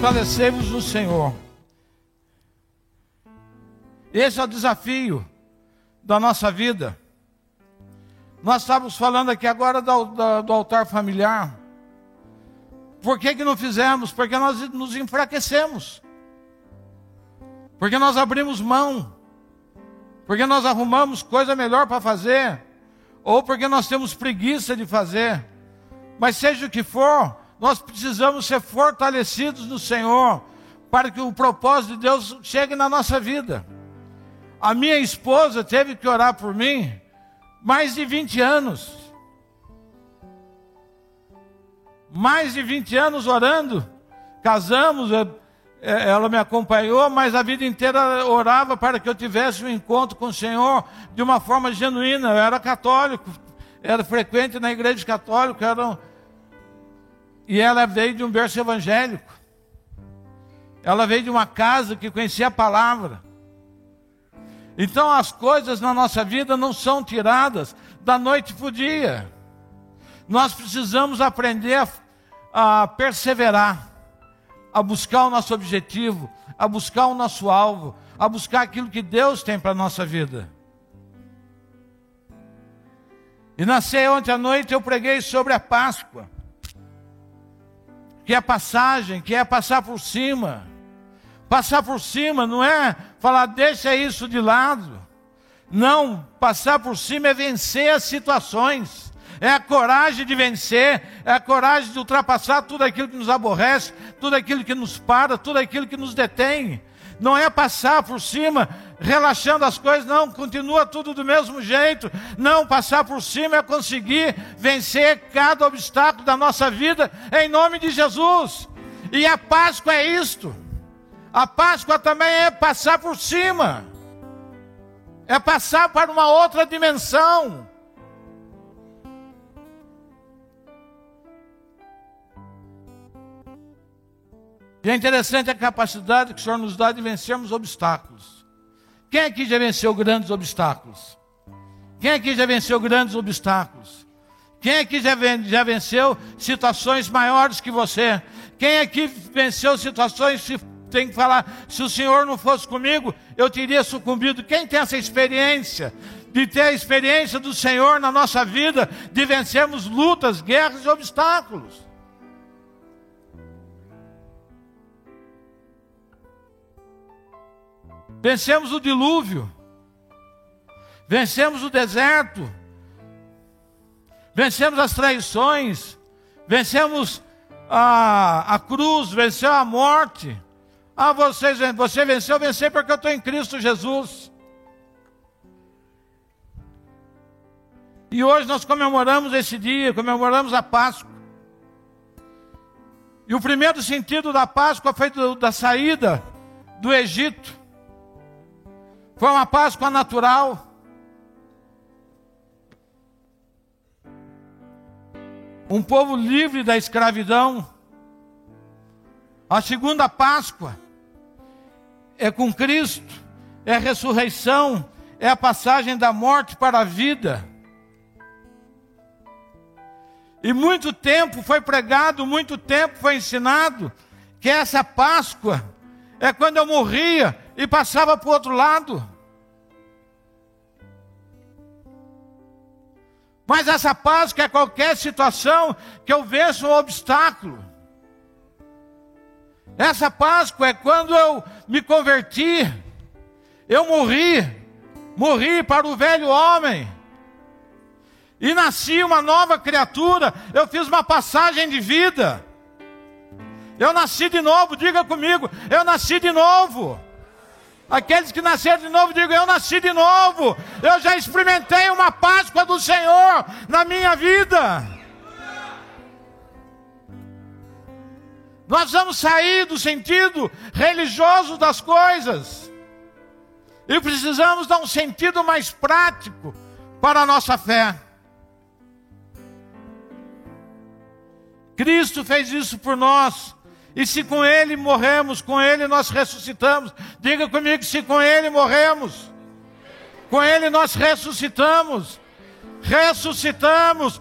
Fortalecei-vos no Senhor. Esse é o desafio da nossa vida. Nós estávamos falando aqui agora do altar familiar. Por que não fizemos? Porque nós nos enfraquecemos. Porque nós abrimos mão. Porque nós arrumamos coisa melhor para fazer. Ou porque nós temos preguiça de fazer. Mas seja o que for, nós precisamos ser fortalecidos no Senhor, para que o propósito de Deus chegue na nossa vida. A minha esposa teve que orar por mim mais de 20 anos. Mais de 20 anos orando. Casamos, ela me acompanhou, mas a vida inteira orava para que eu tivesse um encontro com o Senhor de uma forma genuína. Eu era católico, era frequente na igreja católica, e ela veio de um berço evangélico. Ela veio de uma casa que conhecia a palavra. Então as coisas na nossa vida não são tiradas da noite para o dia. Nós precisamos aprender a perseverar, a buscar o nosso objetivo, a buscar o nosso alvo, a buscar aquilo que Deus tem para a nossa vida. E na ceia ontem à noite eu preguei sobre a Páscoa, que é a passagem, que é passar por cima. Passar por cima não é falar, deixa isso de lado. Não, passar por cima é vencer as situações. É a coragem de vencer, é a coragem de ultrapassar tudo aquilo que nos aborrece, tudo aquilo que nos para, tudo aquilo que nos detém. Não é passar por cima, relaxando as coisas, não, continua tudo do mesmo jeito. Não, passar por cima é conseguir vencer cada obstáculo da nossa vida, em nome de Jesus. E a Páscoa é isto. A Páscoa também é passar por cima. É passar para uma outra dimensão. E é interessante a capacidade que o Senhor nos dá de vencermos obstáculos. Quem aqui já venceu grandes obstáculos? Quem aqui já venceu grandes obstáculos? Quem aqui já venceu situações maiores que você? Quem aqui venceu situações que tem que falar, se o Senhor não fosse comigo, eu teria sucumbido? Quem tem essa experiência? De ter a experiência do Senhor na nossa vida, de vencermos lutas, guerras e obstáculos. Vencemos o dilúvio, vencemos o deserto, vencemos as traições, vencemos a cruz, venceu a morte. Você venceu, eu venci porque eu estou em Cristo Jesus. E hoje nós comemoramos esse dia, comemoramos a Páscoa. E o primeiro sentido da Páscoa foi da saída do Egito. Foi uma Páscoa natural. Um povo livre da escravidão. A segunda Páscoa é com Cristo, é a ressurreição, é a passagem da morte para a vida. E muito tempo foi pregado, muito tempo foi ensinado que essa Páscoa é quando eu morria e passava para o outro lado. Mas essa Páscoa é qualquer situação que eu venço um obstáculo. Essa Páscoa é quando eu me converti. Eu morri para o velho homem. E nasci uma nova criatura. Eu fiz uma passagem de vida. Eu nasci de novo, diga comigo, eu nasci de novo. Aqueles que nasceram de novo, digam, eu nasci de novo. Eu já experimentei uma Páscoa do Senhor na minha vida. Nós vamos sair do sentido religioso das coisas. E precisamos dar um sentido mais prático para a nossa fé. Cristo fez isso por nós. E se com Ele morremos, com Ele nós ressuscitamos. Diga comigo, se com Ele morremos, com Ele nós ressuscitamos. ressuscitamos,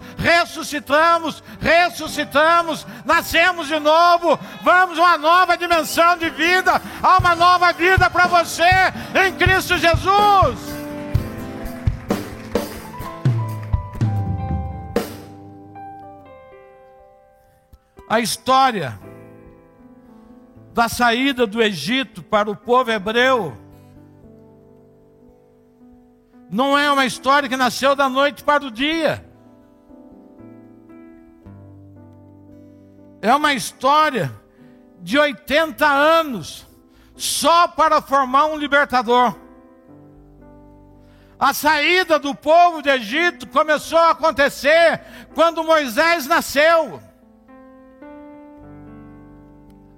nascemos de novo, vamos a uma nova dimensão de vida, há uma nova vida para você em Cristo Jesus. A história da saída do Egito para o povo hebreu não é uma história que nasceu da noite para o dia. É uma história de 80 anos só para formar um libertador. A saída do povo do Egito começou a acontecer quando Moisés nasceu.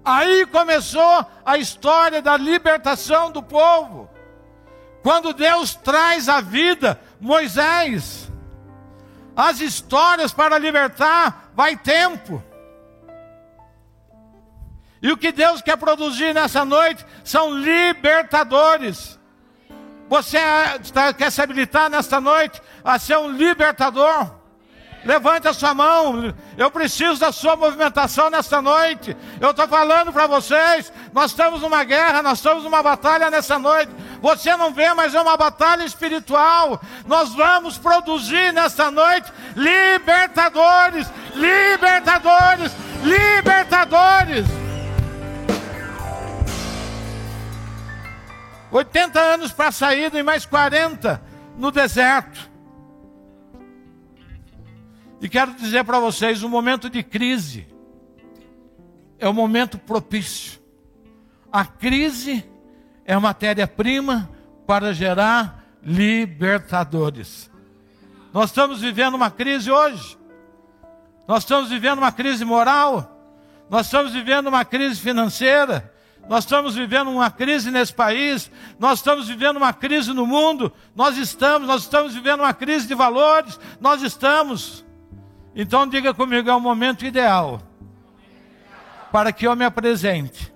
Aí começou a história da libertação do povo. Quando Deus traz à vida Moisés, as histórias para libertar vai tempo. E o que Deus quer produzir nessa noite são libertadores. Você quer se habilitar nesta noite a ser um libertador? Levante a sua mão. Eu preciso da sua movimentação nesta noite. Eu estou falando para vocês, nós estamos numa guerra, nós estamos numa batalha nessa noite. Você não vê, mas é uma batalha espiritual. Nós vamos produzir nesta noite libertadores, libertadores, libertadores. 80 anos para a saída e mais 40 no deserto. E quero dizer para vocês, o momento de crise é o momento propício. A crise é matéria-prima para gerar libertadores. Nós estamos vivendo uma crise hoje. Nós estamos vivendo uma crise moral. Nós estamos vivendo uma crise financeira. Nós estamos vivendo uma crise nesse país. Nós estamos vivendo uma crise no mundo. Nós estamos vivendo uma crise de valores. Nós estamos. Então diga comigo, é o momento ideal para que eu me apresente.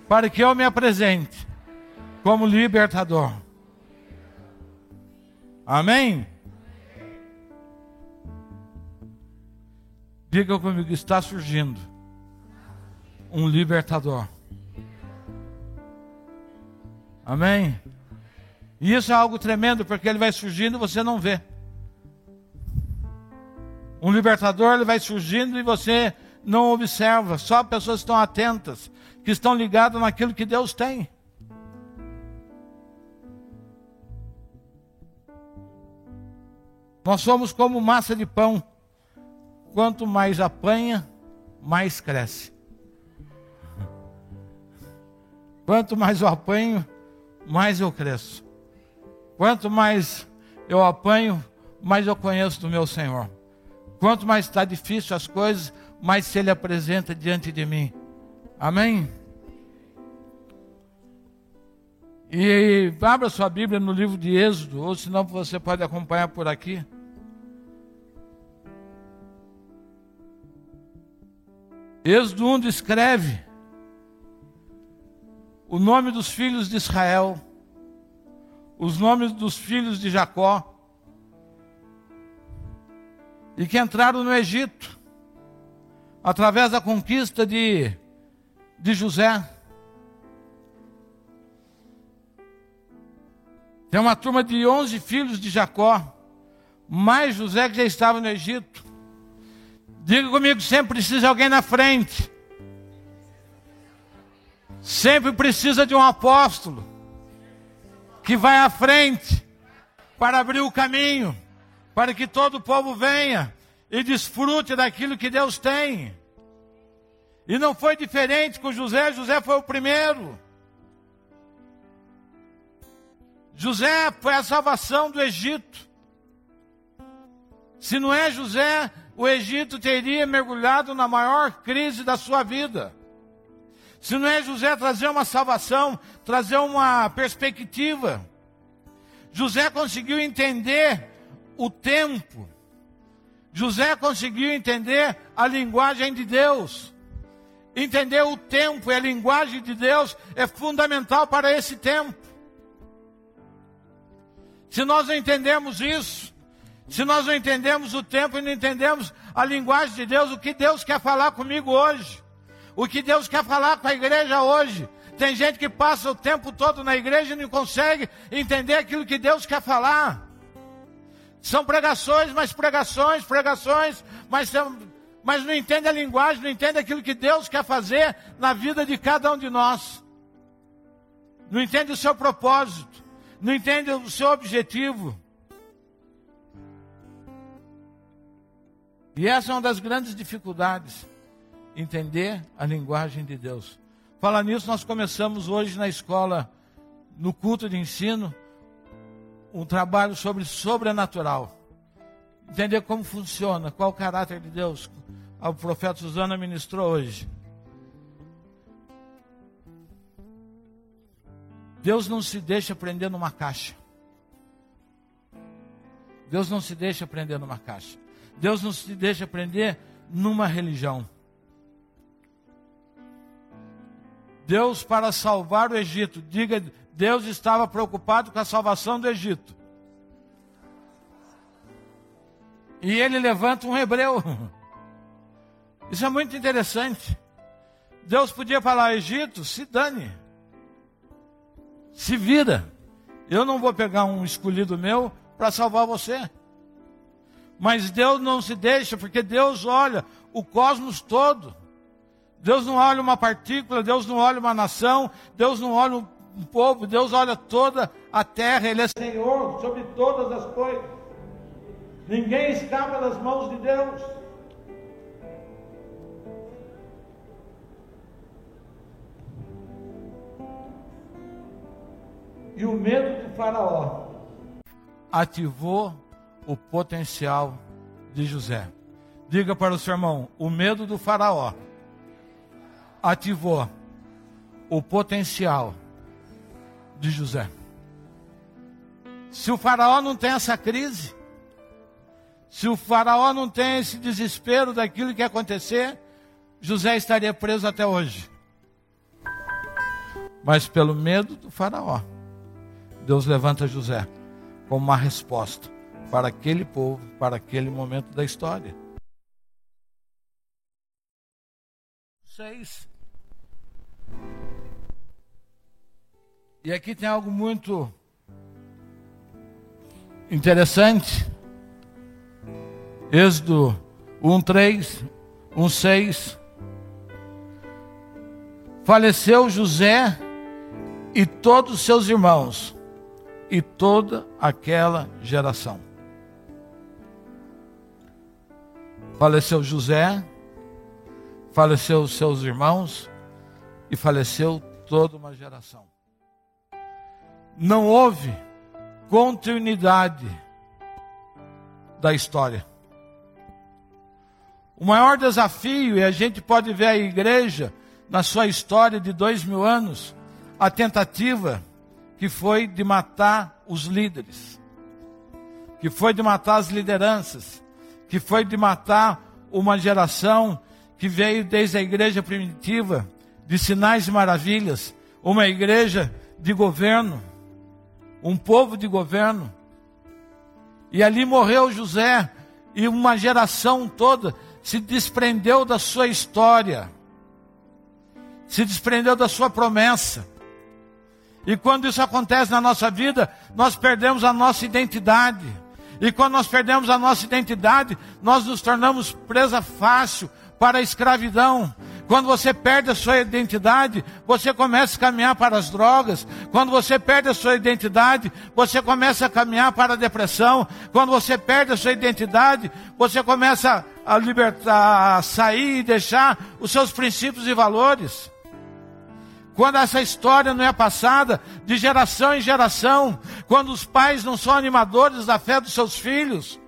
Para que eu me apresente como libertador. Amém? Diga comigo, está surgindo um libertador. Amém? E isso é algo tremendo, porque ele vai surgindo e você não vê. Um libertador, ele vai surgindo e você não observa. Só pessoas que estão atentas, que estão ligadas naquilo que Deus tem. Nós somos como massa de pão. Quanto mais apanha, mais cresce. Quanto mais eu apanho, mais eu cresço. Quanto mais eu apanho, mais eu conheço do meu Senhor. Quanto mais está difícil as coisas, mais se Ele apresenta diante de mim. Amém? E abra sua Bíblia no livro de Êxodo, ou senão você pode acompanhar por aqui. Êxodo 1 descreve o nome dos filhos de Israel, os nomes dos filhos de Jacó, e que entraram no Egito, através da conquista de José. Tem uma turma de 11 filhos de Jacó, mais José que já estava no Egito. Diga comigo, sempre precisa de alguém na frente. Sempre precisa de um apóstolo que vai à frente para abrir o caminho, para que todo o povo venha e desfrute daquilo que Deus tem. E não foi diferente com José. José foi o primeiro. José foi a salvação do Egito. Se não é José, o Egito teria mergulhado na maior crise da sua vida. Se não é José trazer uma salvação, trazer uma perspectiva. José conseguiu entender o tempo. José conseguiu entender a linguagem de Deus. Entender o tempo e a linguagem de Deus é fundamental para esse tempo. Se nós não entendermos isso, Se nós não entendemos o tempo e não entendemos a linguagem de Deus, o que Deus quer falar comigo hoje, o que Deus quer falar com a igreja hoje. Tem gente que passa o tempo todo na igreja e não consegue entender aquilo que Deus quer falar. São pregações, mas não entende a linguagem, não entende aquilo que Deus quer fazer na vida de cada um de nós. Não entende o seu propósito, não entende o seu objetivo. E essa é uma das grandes dificuldades, entender a linguagem de Deus. Falar nisso, nós começamos hoje na escola, no culto de ensino, um trabalho sobre sobrenatural. Entender como funciona, qual o caráter de Deus. O profeta Suzana ministrou hoje. Deus não se deixa prender numa caixa. Deus não se deixa prender numa caixa. Deus não se deixa prender numa religião. Deus, para salvar o Egito, diga, Deus estava preocupado com a salvação do Egito. E ele levanta um hebreu. Isso é muito interessante. Deus podia falar, Egito, se dane. Se vira. Eu não vou pegar um escolhido meu para salvar você. Mas Deus não se deixa, porque Deus olha o cosmos todo. Deus não olha uma partícula, Deus não olha uma nação, Deus não olha um povo, Deus olha toda a terra. Ele é Senhor sobre todas as coisas. Ninguém escapa das mãos de Deus. E o medo do faraó ativou o potencial de José. Diga para o seu irmão, o medo do faraó ativou o potencial de José. Se o faraó não tem essa crise, se o faraó não tem esse desespero daquilo que ia acontecer, José estaria preso até hoje. Mas pelo medo do faraó, Deus levanta José como uma resposta para aquele povo, para aquele momento da história. 6. E aqui tem algo muito interessante. Êxodo 1:3, 1:6. Faleceu José e todos os seus irmãos e toda aquela geração. Faleceu José, faleceu os seus irmãos e faleceu toda uma geração. Não houve continuidade da história. O maior desafio, e a gente pode ver a igreja na sua história de 2000 anos, a tentativa que foi de matar os líderes, que foi de matar as lideranças, que foi de matar uma geração que veio desde a igreja primitiva, de sinais e maravilhas, uma igreja de governo, um povo de governo. E ali morreu José, e uma geração toda se desprendeu da sua história, se desprendeu da sua promessa. E quando isso acontece na nossa vida, nós perdemos a nossa identidade. E quando nós perdemos a nossa identidade, nós nos tornamos presa fácil para a escravidão. Quando você perde a sua identidade, você começa a caminhar para as drogas. Quando você perde a sua identidade, você começa a caminhar para a depressão. Quando você perde a sua identidade, você começa a libertar, a sair e deixar os seus princípios e valores. Quando essa história não é passada de geração em geração, quando os pais não são animadores da fé dos seus filhos,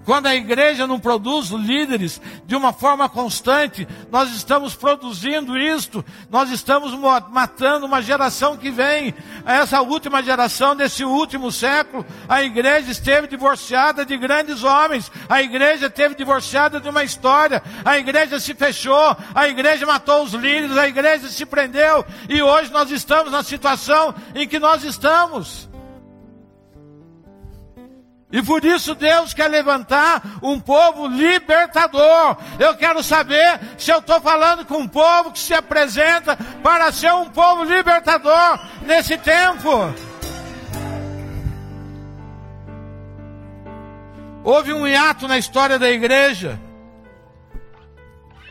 quando a igreja não produz líderes de uma forma constante, nós estamos produzindo isto, nós estamos matando uma geração que vem. Essa última geração desse último século, a igreja esteve divorciada de grandes homens, a igreja esteve divorciada de uma história, a igreja se fechou, a igreja matou os líderes, a igreja se prendeu, e hoje nós estamos na situação em que nós estamos. E por isso Deus quer levantar um povo libertador. Eu quero saber se eu estou falando com um povo que se apresenta para ser um povo libertador nesse tempo. Houve um hiato na história da igreja.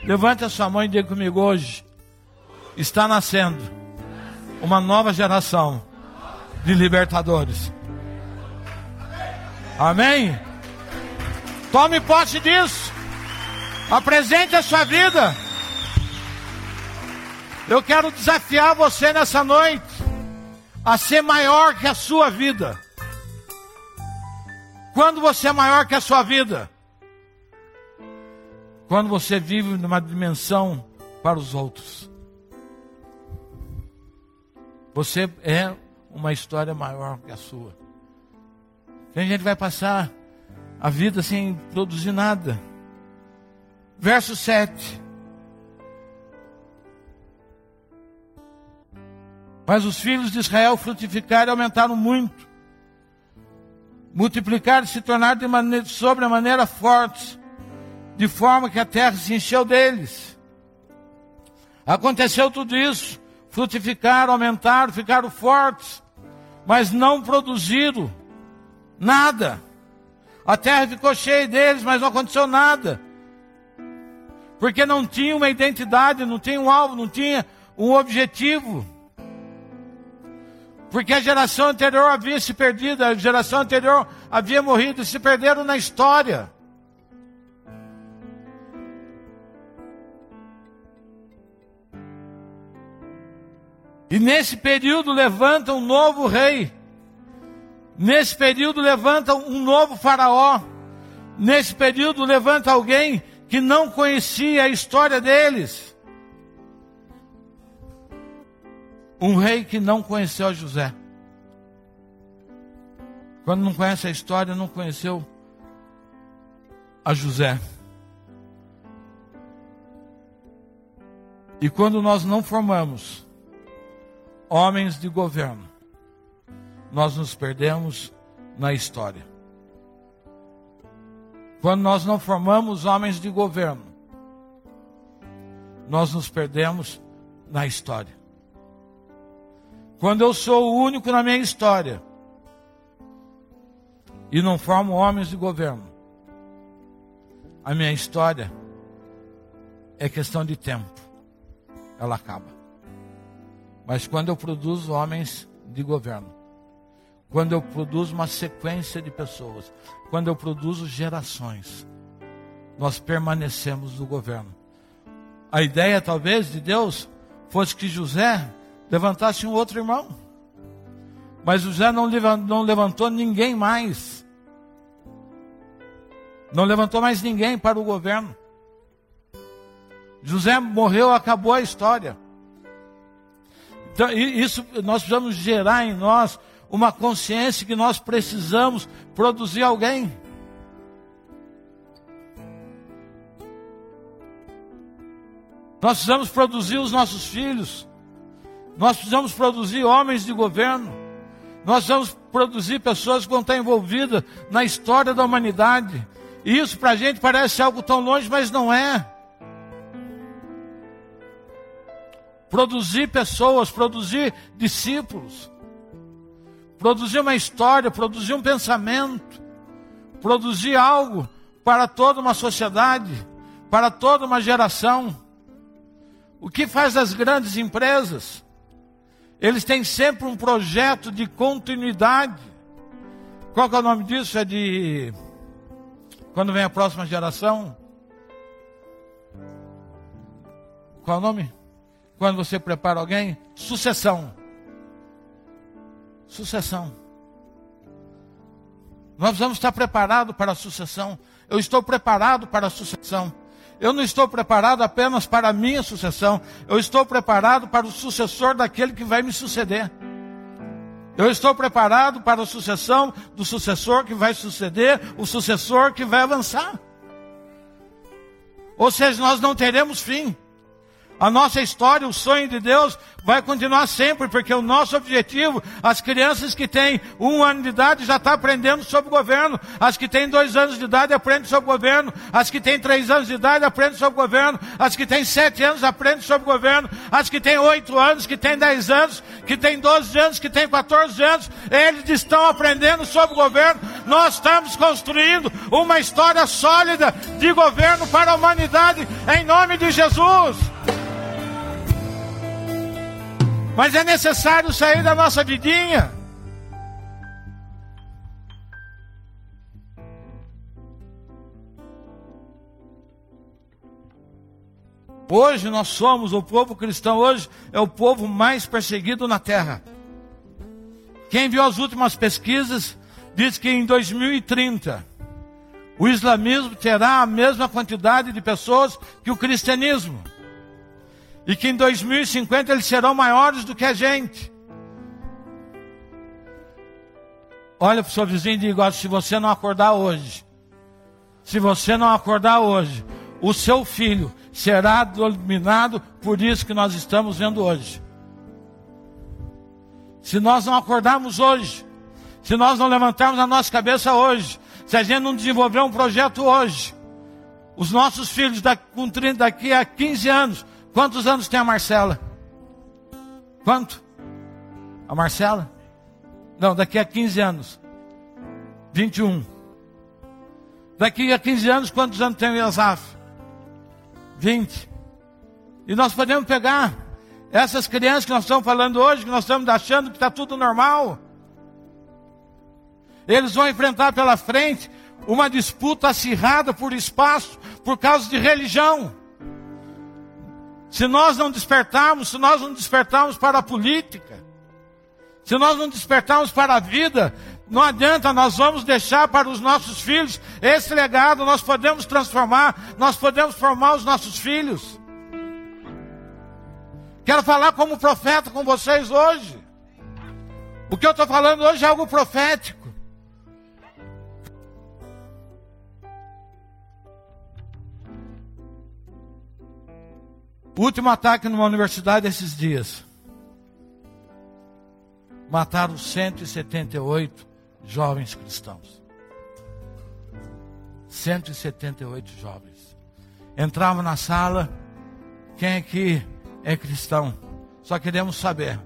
Levante a sua mão e diga comigo: hoje está nascendo uma nova geração de libertadores. Amém? Tome posse disso. Apresente a sua vida. Eu quero desafiar você nessa noite a ser maior que a sua vida. Quando você é maior que a sua vida? Quando você vive numa dimensão para os outros. Você é uma história maior que a sua. Tem gente que vai passar a vida sem produzir nada. Verso 7. Mas os filhos de Israel frutificaram e aumentaram muito. Multiplicaram e se tornaram sobre a maneira fortes, de forma que a terra se encheu deles. Aconteceu tudo isso. Frutificaram, aumentaram, ficaram fortes, mas não produziram nada. A terra ficou cheia deles, mas não aconteceu nada. Porque não tinha uma identidade, não tinha um alvo, não tinha um objetivo. Porque a geração anterior havia se perdido, a geração anterior havia morrido, se perderam na história. E nesse período levanta um novo rei. Nesse período levanta um novo faraó. Nesse período levanta alguém que não conhecia a história deles. Um rei que não conheceu José. Quando não conhece a história, não conheceu a José. E quando nós não formamos homens de governo, nós nos perdemos na história. Quando nós não formamos homens de governo, nós nos perdemos na história. Quando eu sou o único na minha história e não formo homens de governo, a minha história é questão de tempo. Ela acaba. Mas quando eu produzo homens de governo, quando eu produzo uma sequência de pessoas, quando eu produzo gerações, nós permanecemos no governo. A ideia talvez de Deus fosse que José levantasse um outro irmão. Mas José não levantou ninguém mais. Não levantou mais ninguém para o governo. José morreu, acabou a história. Então, isso nós precisamos gerar em nós uma consciência que nós precisamos produzir alguém. Nós precisamos produzir os nossos filhos. Nós precisamos produzir homens de governo. Nós precisamos produzir pessoas que vão estar envolvidas na história da humanidade. E isso para a gente parece algo tão longe, mas não é. Produzir pessoas, produzir discípulos. Produzir uma história, produzir um pensamento. Produzir algo para toda uma sociedade, para toda uma geração. O que faz as grandes empresas? Eles têm sempre um projeto de continuidade. Qual que é o nome disso? É de... Quando vem a próxima geração? Qual é o nome? Quando você prepara alguém? Sucessão. Sucessão. Nós vamos estar preparados para a sucessão. Eu estou preparado para a sucessão. Eu não estou preparado apenas para a minha sucessão. Eu estou preparado para o sucessor daquele que vai me suceder. Eu estou preparado para a sucessão do sucessor que vai suceder, o sucessor que vai avançar. Ou seja, nós não teremos fim. A nossa história, o sonho de Deus vai continuar sempre, porque o nosso objetivo, as crianças que têm 1 ano de idade já estão aprendendo sobre o governo, as que têm 2 anos de idade aprendem sobre o governo, as que têm 3 anos de idade aprendem sobre o governo, as que têm 7 anos aprendem sobre o governo, as que têm 8 anos, que têm 10 anos, que têm 12 anos, que têm 14 anos, eles estão aprendendo sobre o governo. Nós estamos construindo uma história sólida de governo para a humanidade, em nome de Jesus. Mas é necessário sair da nossa vidinha. Hoje nós somos, o povo cristão hoje é o povo mais perseguido na terra. Quem viu as últimas pesquisas diz que em 2030 o islamismo terá a mesma quantidade de pessoas que o cristianismo. E que em 2050 eles serão maiores do que a gente. Olha para o seu vizinho e diga: se você não acordar hoje, o seu filho será dominado por isso que nós estamos vendo hoje. Se nós não acordarmos hoje, se nós não levantarmos a nossa cabeça hoje, se a gente não desenvolver um projeto hoje, os nossos filhos daqui a 15 anos, quantos anos tem a Marcela? Quanto? A Marcela? Não, daqui a 15 anos. 21. Daqui a 15 anos, quantos anos tem o Yasaf? 20. E nós podemos pegar essas crianças que nós estamos falando hoje, que nós estamos achando que está tudo normal. Eles vão enfrentar pela frente uma disputa acirrada por espaço, por causa de religião. Se nós não despertarmos para a política, se nós não despertarmos para a vida, não adianta, nós vamos deixar para os nossos filhos esse legado. Nós podemos transformar, nós podemos formar os nossos filhos. Quero falar como profeta com vocês hoje. O que eu estou falando hoje é algo profético. O último ataque numa universidade esses dias. Mataram 178 jovens cristãos. 178 jovens. Entravam na sala. Quem aqui é cristão? Só queremos saber.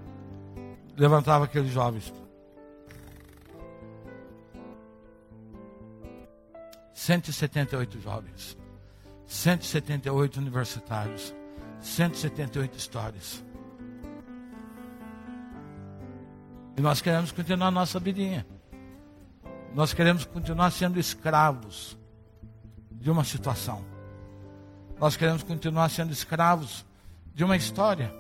Levantava aqueles jovens. 178 jovens. 178 universitários. 178 histórias. E nós queremos continuar a nossa vidinha. Nós queremos continuar sendo escravos de uma situação. Nós queremos continuar sendo escravos de uma história.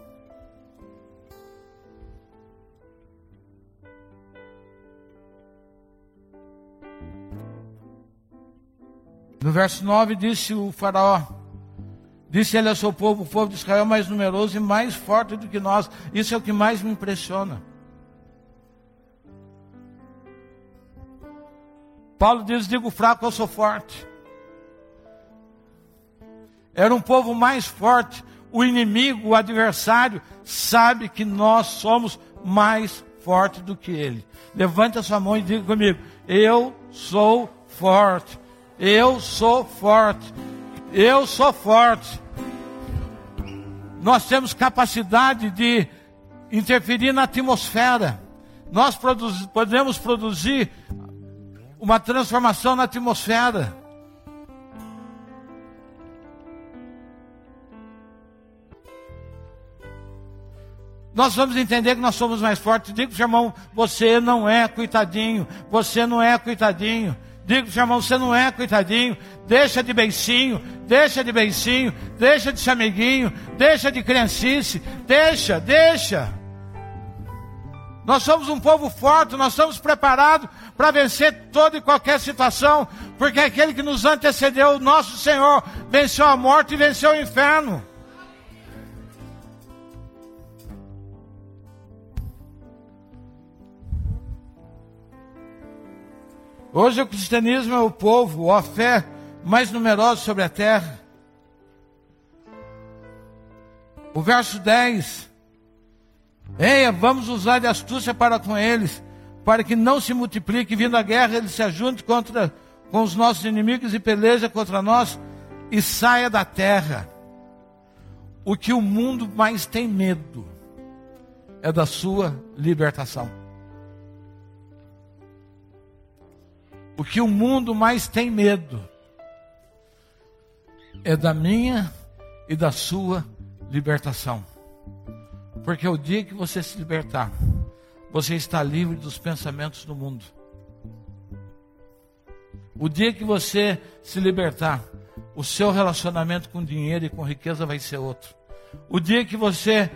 No verso 9 disse o faraó: disse ele ao seu povo: o povo de Israel é mais numeroso e mais forte do que nós. Isso é o que mais me impressiona. Paulo diz: digo fraco, eu sou forte. Era um povo mais forte. O inimigo, o adversário, sabe que nós somos mais fortes do que ele. Levante a sua mão e diga comigo: eu sou forte. Eu sou forte. Eu sou forte. Nós temos capacidade de interferir na atmosfera. Nós podemos produzir uma transformação na atmosfera. Nós vamos entender que nós somos mais fortes. Diga para o seu irmão: você não é coitadinho. Você não é coitadinho. Diga para o seu irmão: você não é coitadinho. Deixa de beicinho. Deixa de beicinho. Deixa de ser amiguinho. Deixa de criancice. Deixa. Nós somos um povo forte, nós estamos preparados para vencer toda e qualquer situação, porque aquele que nos antecedeu, o nosso Senhor, venceu a morte e venceu o inferno. Hoje o cristianismo é o povo, a fé mais numerosa sobre a terra. O verso 10. Eia, vamos usar de astúcia para com eles, para que não se multiplique, vindo a guerra, eles se ajuntem com os nossos inimigos e peleja contra nós e saia da terra. O que o mundo mais tem medo é da sua libertação. O que o mundo mais tem medo é da minha e da sua libertação. Porque o dia que você se libertar, você está livre dos pensamentos do mundo. O dia que você se libertar, o seu relacionamento com dinheiro e com riqueza vai ser outro. O dia que você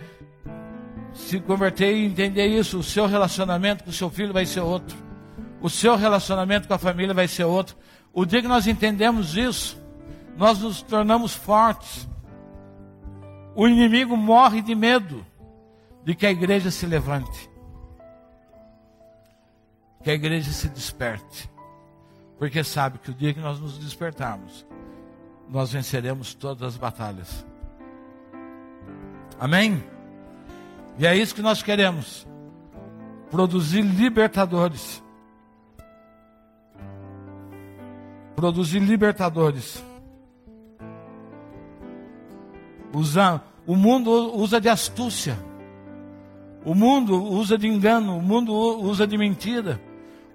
se converter e entender isso, o seu relacionamento com o seu filho vai ser outro. O seu relacionamento com a família vai ser outro. O dia que nós entendemos isso, nós nos tornamos fortes. O inimigo morre de medo de que a igreja se levante, que a igreja se desperte, porque sabe que o dia que nós nos despertarmos, nós venceremos todas as batalhas. Amém? E é isso que nós queremos, produzir libertadores. Produzir libertadores. O mundo usa de astúcia. O mundo usa de engano. O mundo usa de mentira.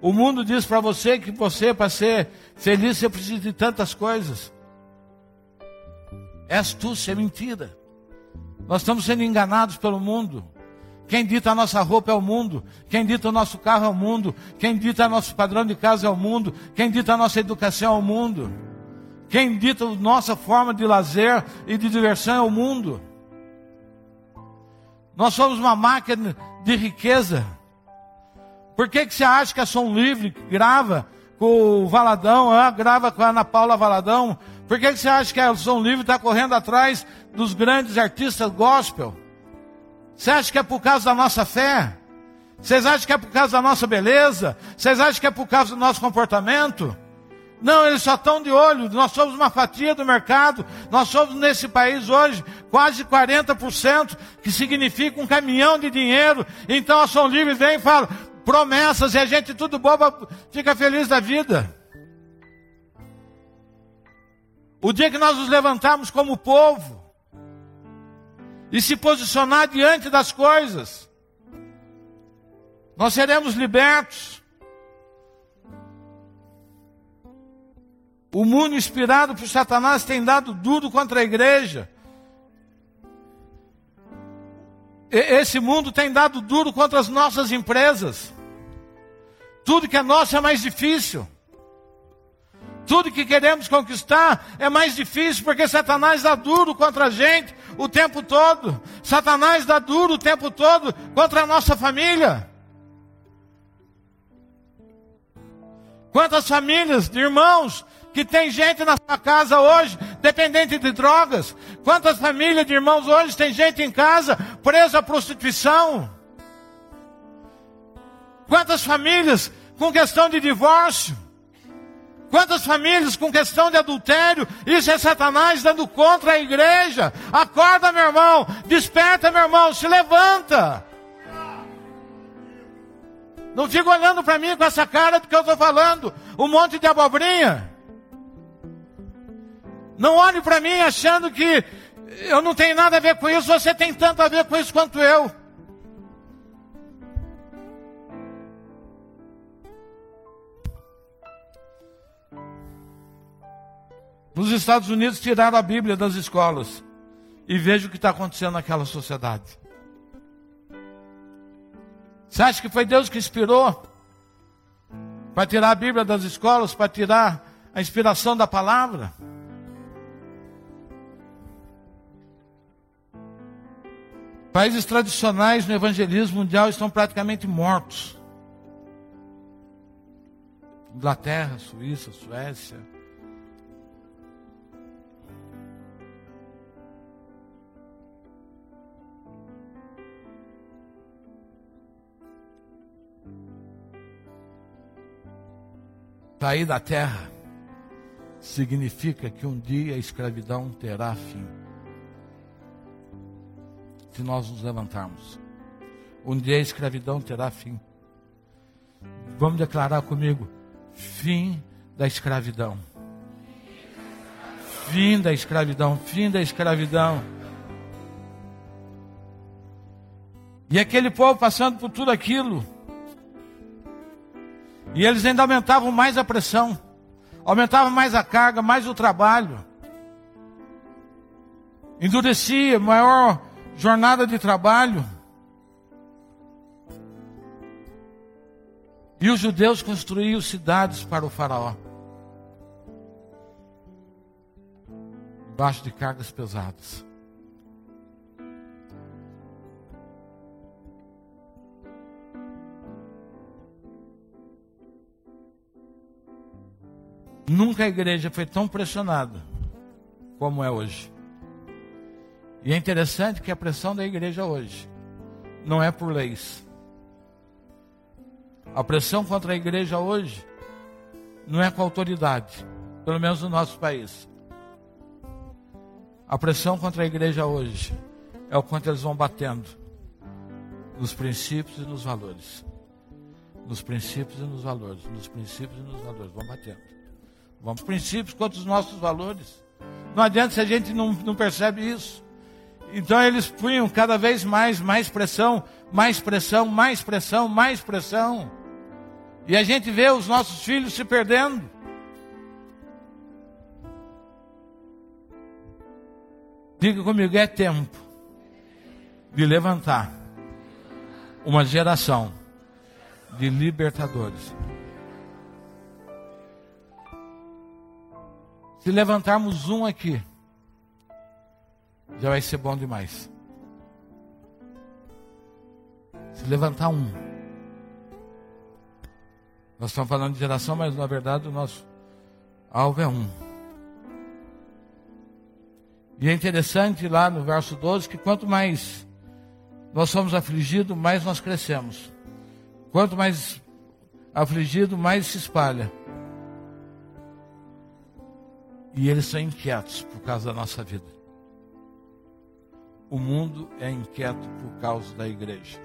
O mundo diz para você que você, para ser feliz, você precisa de tantas coisas. É astúcia, é mentira. Nós estamos sendo enganados pelo mundo. Quem dita a nossa roupa é o mundo. Quem dita o nosso carro é o mundo. Quem dita nosso padrão de casa é o mundo. Quem dita a nossa educação é o mundo. Quem dita a nossa forma de lazer e de diversão é o mundo. Nós somos uma máquina de riqueza. Por que você acha que a Som Livre grava com o Valadão, grava com a Ana Paula Valadão? Por que você acha que a Som Livre está correndo atrás dos grandes artistas gospel? Você acha que é por causa da nossa fé? Vocês acham que é por causa da nossa beleza? Vocês acham que é por causa do nosso comportamento? Não, eles só estão de olho. Nós somos uma fatia do mercado. Nós somos nesse país hoje quase 40%, que significa um caminhão de dinheiro. Então a Som Livre vem e fala promessas e a gente tudo boba fica feliz da vida. O dia que nós nos levantarmos como povo e se posicionar diante das coisas, nós seremos libertos. O mundo inspirado por Satanás tem dado duro contra a igreja. Esse mundo tem dado duro contra as nossas empresas. Tudo que é nosso é mais difícil. Tudo que queremos conquistar é mais difícil, porque Satanás dá duro contra a gente o tempo todo. Satanás dá duro o tempo todo contra a nossa família. Quantas famílias de irmãos que tem gente na sua casa hoje dependente de drogas? Quantas famílias de irmãos hoje tem gente em casa presa à prostituição? Quantas famílias com questão de divórcio? Quantas famílias com questão de adultério? Isso é Satanás dando contra a igreja. Acorda, meu irmão. Desperta, meu irmão. Se levanta. Não fica olhando para mim com essa cara do que eu estou falando. Um monte de abobrinha. Não olhe para mim achando que eu não tenho nada a ver com isso. Você tem tanto a ver com isso quanto eu. Nos Estados Unidos tiraram a Bíblia das escolas. E veja o que está acontecendo naquela sociedade. Você acha que foi Deus que inspirou para tirar a Bíblia das escolas, para tirar a inspiração da palavra? Países tradicionais no evangelismo mundial estão praticamente mortos. Inglaterra, Suíça, Suécia. Sair da terra significa que um dia a escravidão terá fim. se nós nos levantarmos. Um dia a escravidão terá fim. Vamos declarar comigo: fim da escravidão. Fim da escravidão, fim da escravidão. E aquele povo passando por tudo aquilo, e eles ainda aumentavam mais a pressão, aumentavam mais a carga, mais o trabalho, endurecia, maior jornada de trabalho. E os judeus construíam cidades para o faraó, debaixo de cargas pesadas. Nunca a igreja foi tão pressionada como é hoje. E é interessante que a pressão da igreja hoje não é por leis. A pressão contra a igreja hoje não é com a autoridade, pelo menos no nosso país. A pressão contra a igreja hoje é o quanto eles vão batendo nos princípios e nos valores. Nos princípios e nos valores. Nos princípios e nos valores. Vão batendo. Vamos os princípios contra os nossos valores. Não adianta se a gente não percebe isso. Então eles punham cada vez mais pressão, mais pressão, mais pressão, mais pressão. E a gente vê os nossos filhos se perdendo. Diga comigo: é tempo de levantar uma geração de libertadores. Se levantarmos um aqui, já vai ser bom demais. Se levantar um. Nós estamos falando de geração, mas na verdade o nosso alvo é um. E é interessante lá no verso 12 que quanto mais nós somos afligidos, mais nós crescemos. Quanto mais afligido, mais se espalha. E eles são inquietos por causa da nossa vida. O mundo é inquieto por causa da igreja.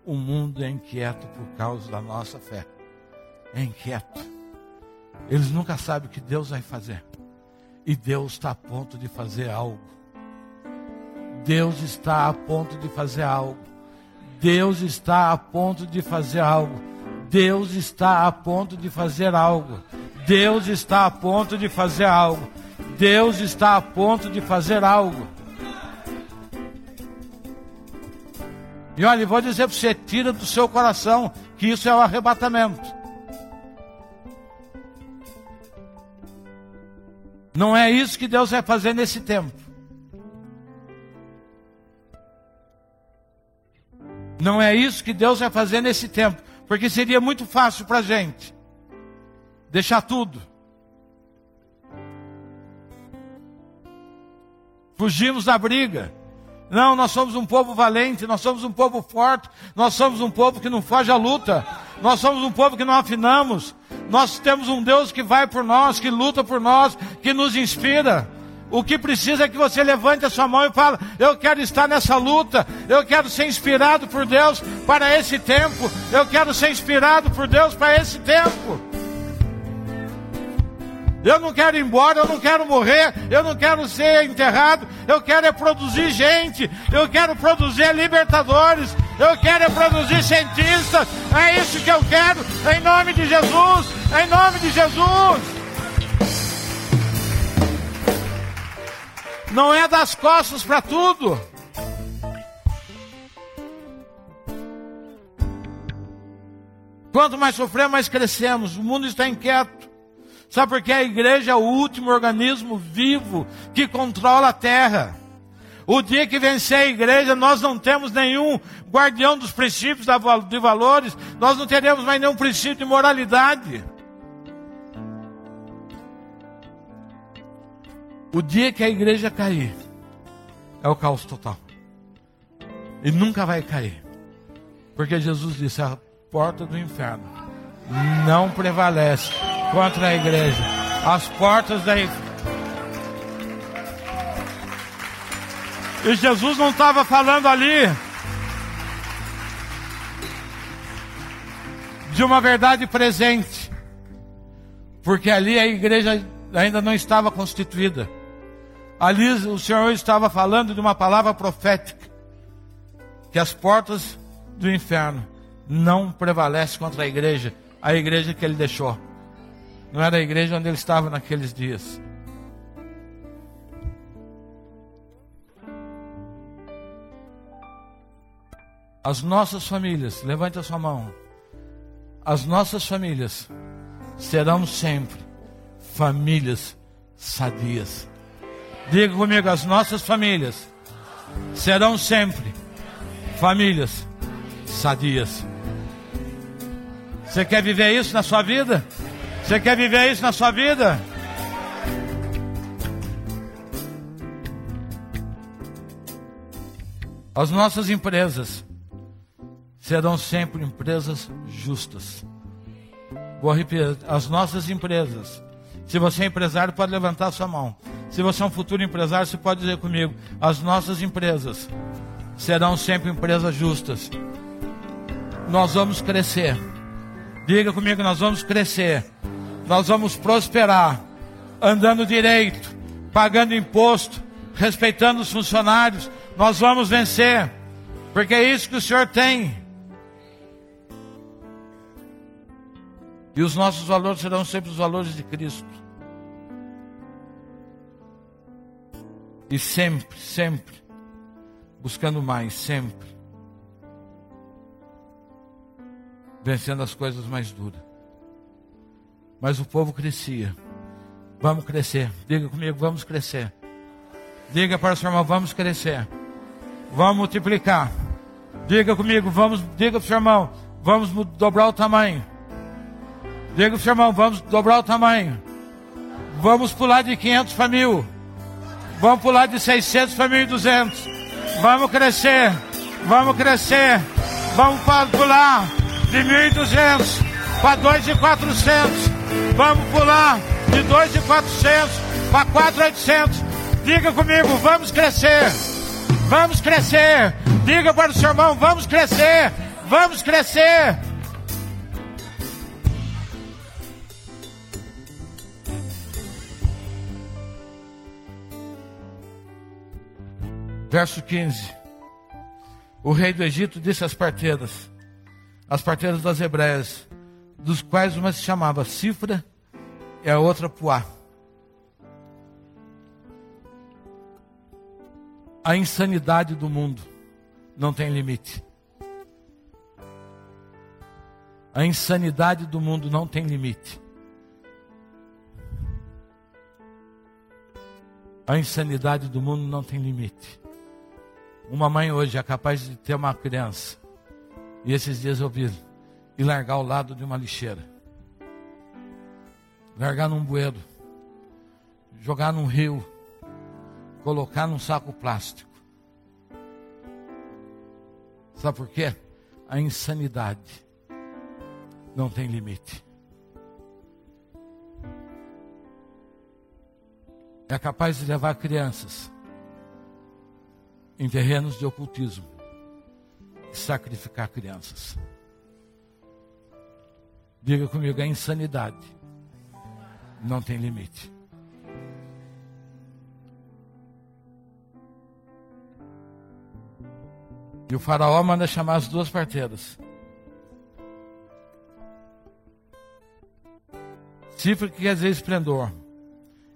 O mundo é inquieto por causa da nossa fé. É inquieto. Eles nunca sabem o que Deus vai fazer. E Deus está a ponto de fazer algo. Deus está a ponto de fazer algo. Deus está a ponto de fazer algo. Deus está a ponto de fazer algo. Deus está a ponto de fazer algo. Deus está a ponto de fazer algo. E olha, vou dizer para você: tira do seu coração que isso é o arrebatamento. Não é isso que Deus vai fazer nesse tempo. Não é isso que Deus vai fazer nesse tempo. Porque seria muito fácil para a gente deixar tudo. Fugimos da briga. Não, nós somos um povo valente, nós somos um povo forte, nós somos um povo que não foge à luta, nós somos um povo que não afinamos, nós temos um Deus que vai por nós, que luta por nós, que nos inspira. O que precisa é que você levante a sua mão e fale: eu quero estar nessa luta, eu quero ser inspirado por Deus para esse tempo, eu quero ser inspirado por Deus para esse tempo. Eu não quero ir embora, eu não quero morrer, eu não quero ser enterrado, eu quero é produzir gente, eu quero produzir libertadores, eu quero é produzir cientistas, é isso que eu quero, em nome de Jesus, em nome de Jesus. Não é das costas para tudo. Quanto mais sofremos, mais crescemos, o mundo está inquieto. Sabe por quê? A igreja é o último organismo vivo que controla a terra. O dia que vencer a igreja, nós não temos nenhum guardião dos princípios de valores, nós não teremos mais nenhum princípio de moralidade. O dia que a igreja cair, é o caos total. E nunca vai cair. Porque Jesus disse: a porta do inferno não prevalece contra a igreja. As portas da igreja. E Jesus não estava falando ali de uma verdade presente, porque ali a igreja ainda não estava constituída. Ali o Senhor estava falando de uma palavra profética, que as portas do inferno não prevalecem contra a igreja que ele deixou. Não era a igreja onde ele estava naqueles dias. As nossas famílias, levante a sua mão. As nossas famílias serão sempre famílias sadias. Diga comigo, as nossas famílias serão sempre famílias sadias. Você quer viver isso na sua vida? Você quer viver isso na sua vida? As nossas empresas serão sempre empresas justas. Vou repetir, as nossas empresas. Se você é empresário, pode levantar a sua mão. Se você é um futuro empresário, você pode dizer comigo, as nossas empresas serão sempre empresas justas. Nós vamos crescer. Diga comigo, nós vamos crescer. Nós vamos prosperar, andando direito, pagando imposto, respeitando os funcionários. Nós vamos vencer, porque é isso que o Senhor tem. E os nossos valores serão sempre os valores de Cristo. E sempre, sempre, buscando mais, sempre. Vencendo as coisas mais duras. Mas o povo crescia. Vamos crescer. Diga comigo, vamos crescer. Diga para o seu irmão, vamos crescer. Vamos multiplicar. Diga comigo, diga para o seu irmão, vamos dobrar o tamanho. Diga para o seu irmão, vamos dobrar o tamanho. Vamos pular de 500 para 1.000. Vamos pular de 600 para 1.200. Vamos crescer. Vamos crescer. Vamos pular de 1.200 para 2.400. Vamos pular de 2.400 para 4.800. Diga comigo, vamos crescer. Vamos crescer. Diga para o seu irmão, vamos crescer. Vamos crescer. Verso 15. O rei do Egito disse às parteiras das hebreias, dos quais uma se chamava Cifra e a outra Puá. A insanidade do mundo não tem limite. A insanidade do mundo não tem limite. A insanidade do mundo não tem limite. Uma mãe hoje é capaz de ter uma criança, e esses dias eu vi, e largar ao lado de uma lixeira. Largar num bueiro. Jogar num rio. Colocar num saco plástico. Sabe por quê? A insanidade não tem limite. É capaz de levar crianças em terrenos de ocultismo e sacrificar crianças. Diga comigo, a insanidade não tem limite. E o faraó manda chamar as duas parteiras. Cifra, que quer dizer esplendor.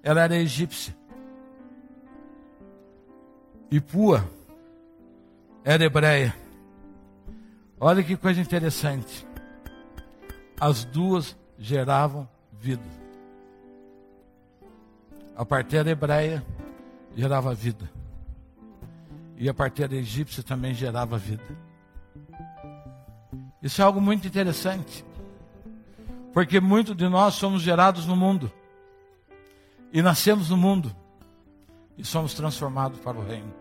Ela era egípcia. E Pua era hebreia. Olha que coisa interessante. As duas geravam vida. A parteira hebreia gerava vida. E a parteira egípcia também gerava vida. Isso é algo muito interessante. Porque muitos de nós somos gerados no mundo. E nascemos no mundo. E somos transformados para o reino.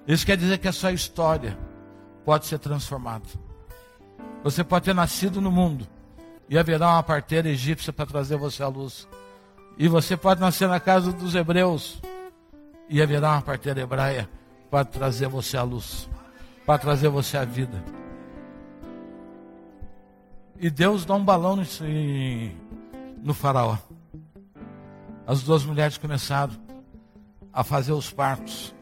Isso quer dizer que a sua história pode ser transformada. Você pode ter nascido no mundo e haverá uma parteira egípcia para trazer você à luz. E você pode nascer na casa dos hebreus e haverá uma parteira hebraia para trazer você à luz, para trazer você à vida. E Deus dá um balão no faraó. As duas mulheres começaram a fazer os partos.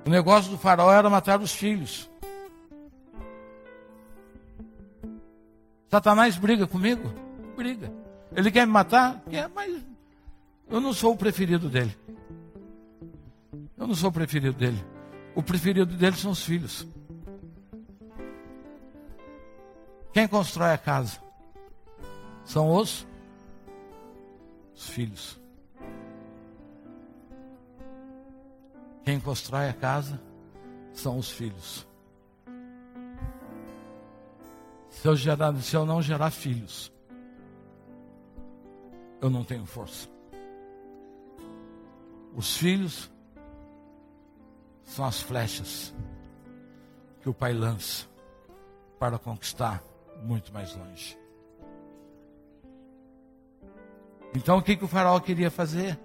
O negócio do faraó era matar os filhos. Satanás briga comigo? Briga. Ele quer me matar? Quer, mas eu não sou o preferido dele. Eu não sou o preferido dele. O preferido dele são os filhos. Quem constrói a casa? São os filhos. Quem constrói a casa são os filhos. Se eu não gerar filhos, eu não tenho força. Os filhos são as flechas que o pai lança para conquistar muito mais longe. Então o que o faraó queria fazer?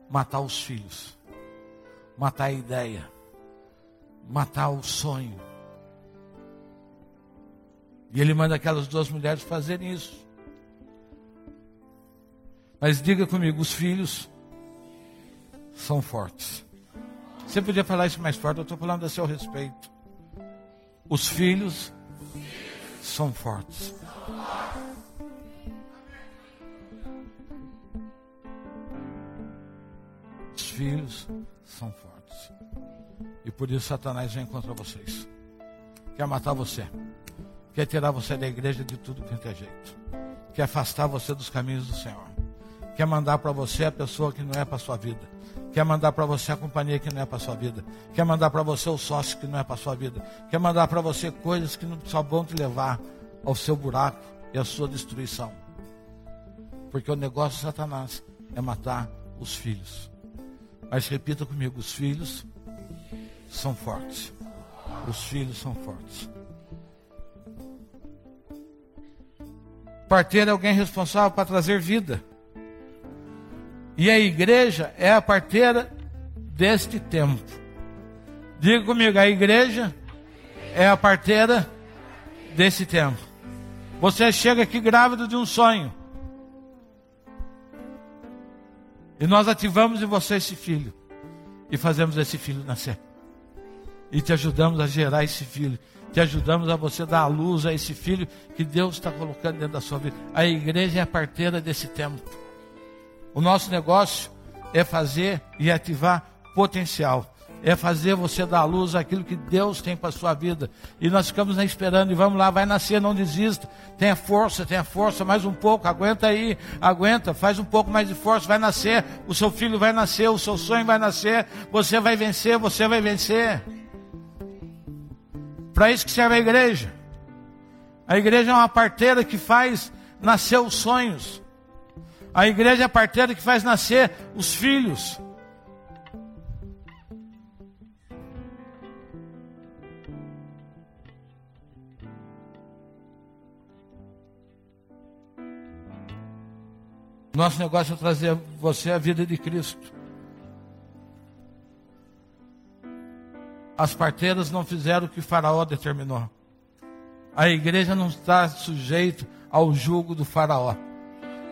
Matar os filhos, matar a ideia, matar o sonho. E ele manda aquelas duas mulheres fazerem isso. Mas diga comigo, os filhos são fortes. Você podia falar isso mais forte, eu estou falando a seu respeito. Os filhos são fortes. Os filhos são fortes. E por isso Satanás vem contra vocês. Quer matar você. Quer tirar você da igreja de tudo quanto é jeito. Quer afastar você dos caminhos do Senhor. Quer mandar para você a pessoa que não é para a sua vida. Quer mandar para você a companhia que não é para a sua vida. Quer mandar para você o sócio que não é para a sua vida. Quer mandar para você coisas que só vão te levar ao seu buraco e à sua destruição. Porque o negócio de Satanás é matar os filhos. Mas repita comigo, os filhos são fortes. Os filhos são fortes. Parteiro é alguém responsável para trazer vida. E a igreja é a parteira deste tempo. Diga comigo, a igreja é a parteira desse tempo. Você chega aqui grávido de um sonho. E nós ativamos em você esse filho. E fazemos esse filho nascer. E te ajudamos a gerar esse filho. Te ajudamos a você dar a luz a esse filho que Deus está colocando dentro da sua vida. A igreja é a parteira desse tempo. O nosso negócio é fazer e ativar potencial. É fazer você dar a luz àquilo que Deus tem para a sua vida. E nós ficamos esperando e vamos lá, vai nascer, não desista. Tenha força, mais um pouco, aguenta aí, aguenta, faz um pouco mais de força, vai nascer. O seu filho vai nascer, o seu sonho vai nascer. Você vai vencer, você vai vencer. Para isso que serve a igreja. A igreja é uma parteira que faz nascer os sonhos. A igreja é a parteira que faz nascer os filhos. Nosso negócio é trazer você a vida de Cristo. As parteiras não fizeram o que o faraó determinou. A igreja não está sujeita ao jugo do faraó.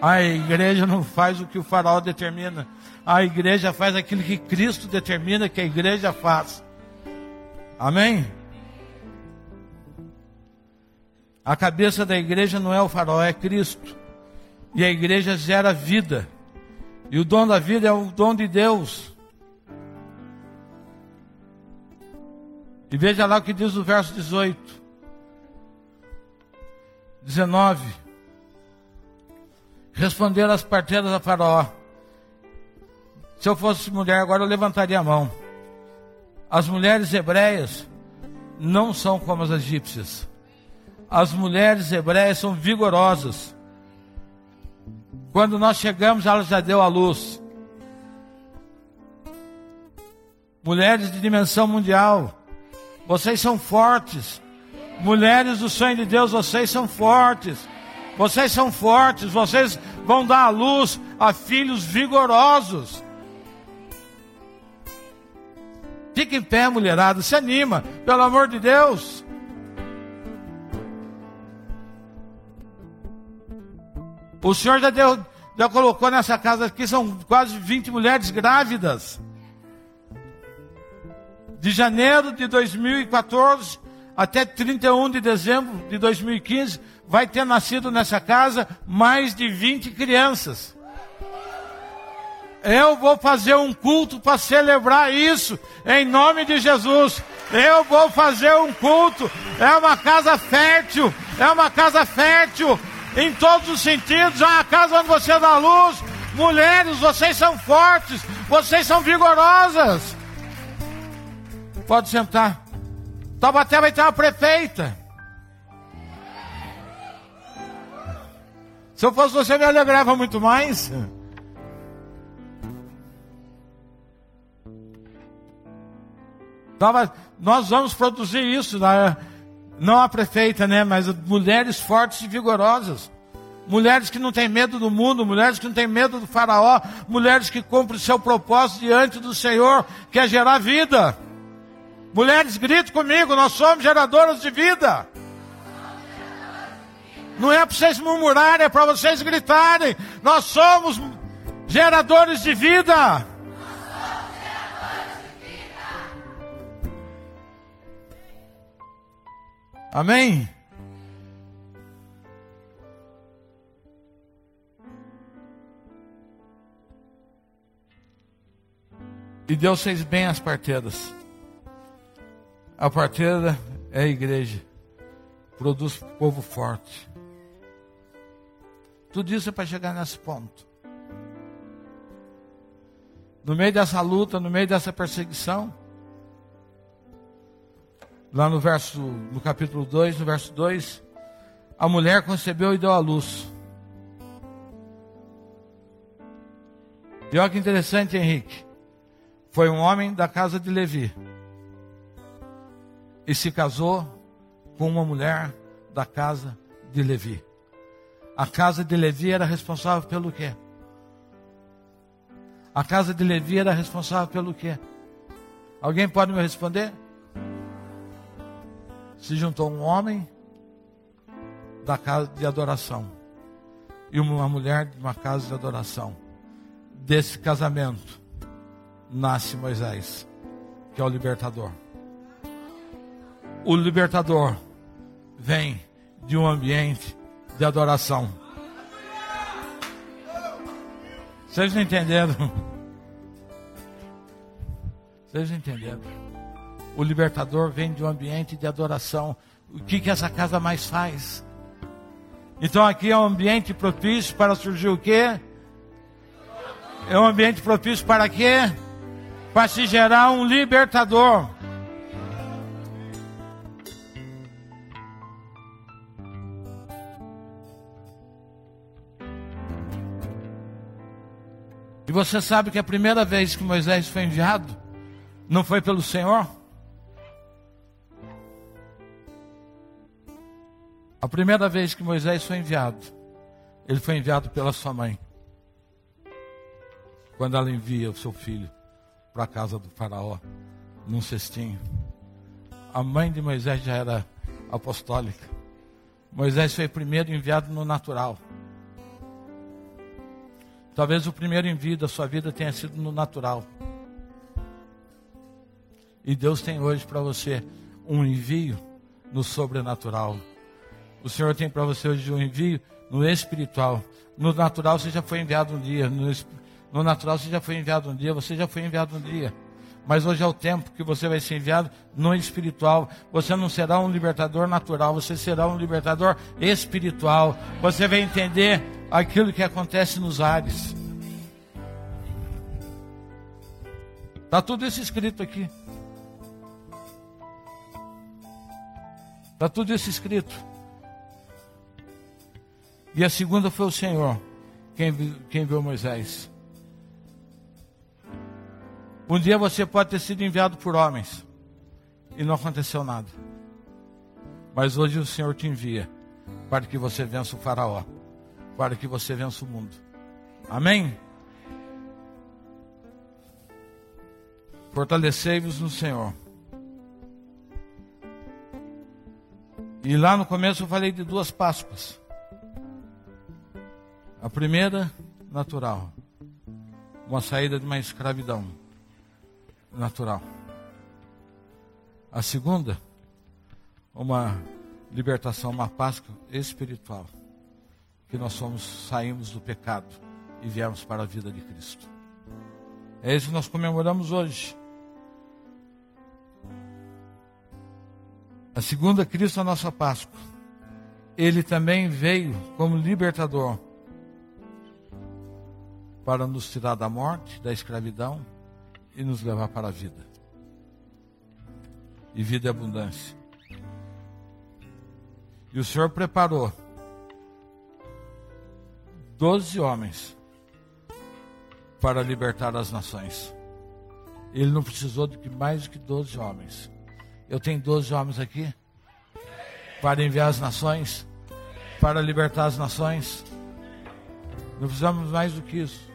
A igreja não faz o que o faraó determina. A igreja faz aquilo que Cristo determina que a igreja faz. Amém? A cabeça da igreja não é o faraó, é Cristo. E a igreja gera vida. E o dom da vida é o dom de Deus. E veja lá o que diz o verso 18. 19. Responderam as parteiras a Faraó. Se eu fosse mulher, agora eu levantaria a mão. As mulheres hebreias não são como as egípcias. As mulheres hebreias são vigorosas. Quando nós chegamos, ela já deu à luz. Mulheres de dimensão mundial. Vocês são fortes. Mulheres do sonho de Deus, vocês são fortes. Vocês são fortes. Vocês vão dar à luz a filhos vigorosos. Fica em pé, mulherada, se anima, pelo amor de Deus. O Senhor já colocou nessa casa aqui, são quase 20 mulheres grávidas. De janeiro de 2014 até 31 de dezembro de 2015, vai ter nascido nessa casa mais de 20 crianças. Eu vou fazer um culto para celebrar isso, em nome de Jesus. Eu vou fazer um culto. É uma casa fértil, em todos os sentidos. É uma casa onde você dá luz. Mulheres, vocês são fortes, vocês são vigorosas. Pode sentar. Taubaté vai ter uma prefeita. Se eu fosse você, me alegrava muito mais. Nós vamos produzir isso, não a prefeita, né? Mas mulheres fortes e vigorosas. Mulheres que não têm medo do mundo, mulheres que não têm medo do faraó, mulheres que cumprem o seu propósito diante do Senhor, que é gerar vida. Mulheres, grite comigo, nós somos geradoras de vida. Não é para vocês murmurarem, é para vocês gritarem. Nós somos geradores de vida. Amém? E Deus fez bem as parteiras. A parteira é a igreja. Produz povo forte. Tudo isso é para chegar nesse ponto. No meio dessa luta, no meio dessa perseguição, lá no capítulo 2, no verso 2, a mulher concebeu e deu à luz. E olha que interessante, Henrique. Foi um homem da casa de Levi. E se casou com uma mulher da casa de Levi. A casa de Levi era responsável pelo quê? A casa de Levi era responsável pelo quê? Alguém pode me responder? Se juntou um homem da casa de adoração e uma mulher de uma casa de adoração. Desse casamento nasce Moisés, que é o libertador. O libertador vem de um ambiente de adoração. Vocês não entenderam? Vocês não entenderam? O libertador vem de um ambiente de adoração. O que essa casa mais faz? Então aqui é um ambiente propício para surgir o quê? É um ambiente propício para quê? Para se gerar um libertador. E você sabe que a primeira vez que Moisés foi enviado, não foi pelo Senhor? A primeira vez que Moisés foi enviado, ele foi enviado pela sua mãe. Quando ela envia o seu filho para a casa do faraó, num cestinho. A mãe de Moisés já era apostólica. Moisés foi primeiro enviado no natural. Talvez o primeiro envio da sua vida tenha sido no natural. E Deus tem hoje para você um envio no sobrenatural. O Senhor tem para você hoje um envio no espiritual. No natural você já foi enviado um dia. No natural você já foi enviado um dia. Você já foi enviado um dia. Mas hoje é o tempo que você vai ser enviado no espiritual. Você não será um libertador natural. Você será um libertador espiritual. Você vai entender aquilo que acontece nos ares. Está tudo isso escrito aqui. Está tudo isso escrito. E a segunda foi o Senhor quem viu Moisés. Um dia você pode ter sido enviado por homens e não aconteceu nada. Mas hoje o Senhor te envia para que você vença o faraó, para que você vença o mundo. Amém? Fortalecei-vos no Senhor. E lá no começo eu falei de 2 Páscoas. A primeira, natural. Uma saída de uma escravidão natural. A segunda, uma libertação, uma Páscoa espiritual. Que nós saímos do pecado e viemos para a vida de Cristo. É isso que nós comemoramos hoje. A segunda, Cristo, a nossa Páscoa. Ele também veio como libertador para nos tirar da morte, da escravidão e nos levar para a vida. E vida e abundância. E o Senhor preparou 12 homens para libertar as nações. Ele não precisou de mais do que 12 homens. Eu tenho 12 homens aqui para enviar as nações, para libertar as nações. Não precisamos mais do que isso.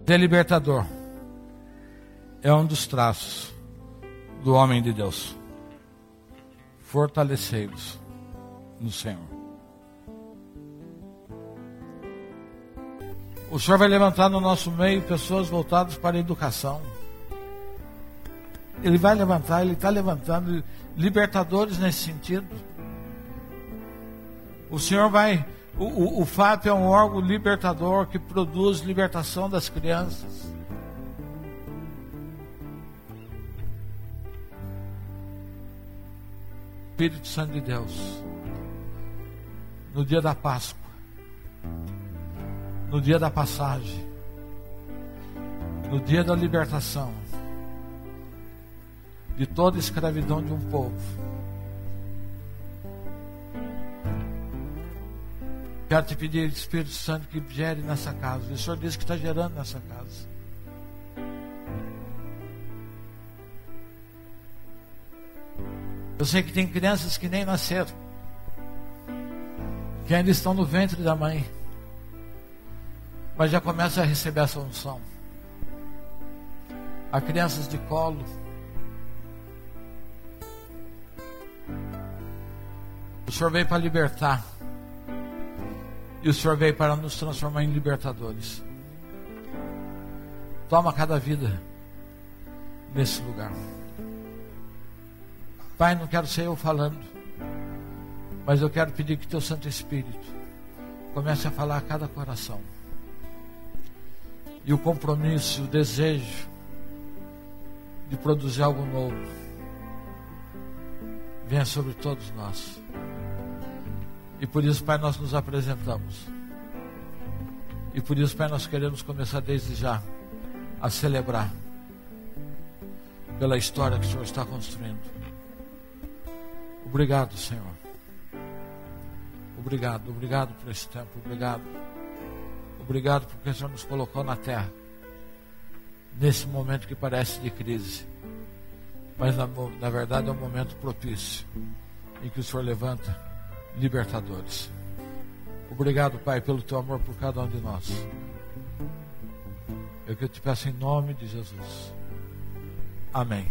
Ser libertador é um dos traços do homem de Deus. Fortalecei-vos no Senhor. O Senhor vai levantar no nosso meio pessoas voltadas para a educação. Ele vai levantar, Ele está levantando libertadores nesse sentido. O Senhor vai... O FAP é um órgão libertador que produz libertação das crianças. Espírito Santo de Deus, no dia da Páscoa, no dia da passagem, no dia da libertação de toda a escravidão de um povo, quero te pedir, Espírito Santo, que gere nessa casa. O Senhor disse que está gerando nessa casa. Eu sei que tem crianças que nem nasceram, que ainda estão no ventre da mãe, mas já começam a receber essa unção. Há crianças de colo. O Senhor veio para libertar. E o Senhor veio para nos transformar em libertadores. Toma cada vida nesse lugar. Pai, não quero ser eu falando, mas eu quero pedir que Teu Santo Espírito comece a falar a cada coração. E o compromisso, o desejo de produzir algo novo venha sobre todos nós. E por isso, Pai, nós nos apresentamos. E por isso, Pai, nós queremos começar desde já a celebrar pela história que o Senhor está construindo. Obrigado, Senhor. Obrigado, obrigado por esse tempo. Obrigado. Obrigado porque o Senhor nos colocou na terra nesse momento que parece de crise, mas na verdade é um momento propício em que o Senhor levanta libertadores. Obrigado, Pai, pelo Teu amor por cada um de nós. Eu que te peço em nome de Jesus. Amém.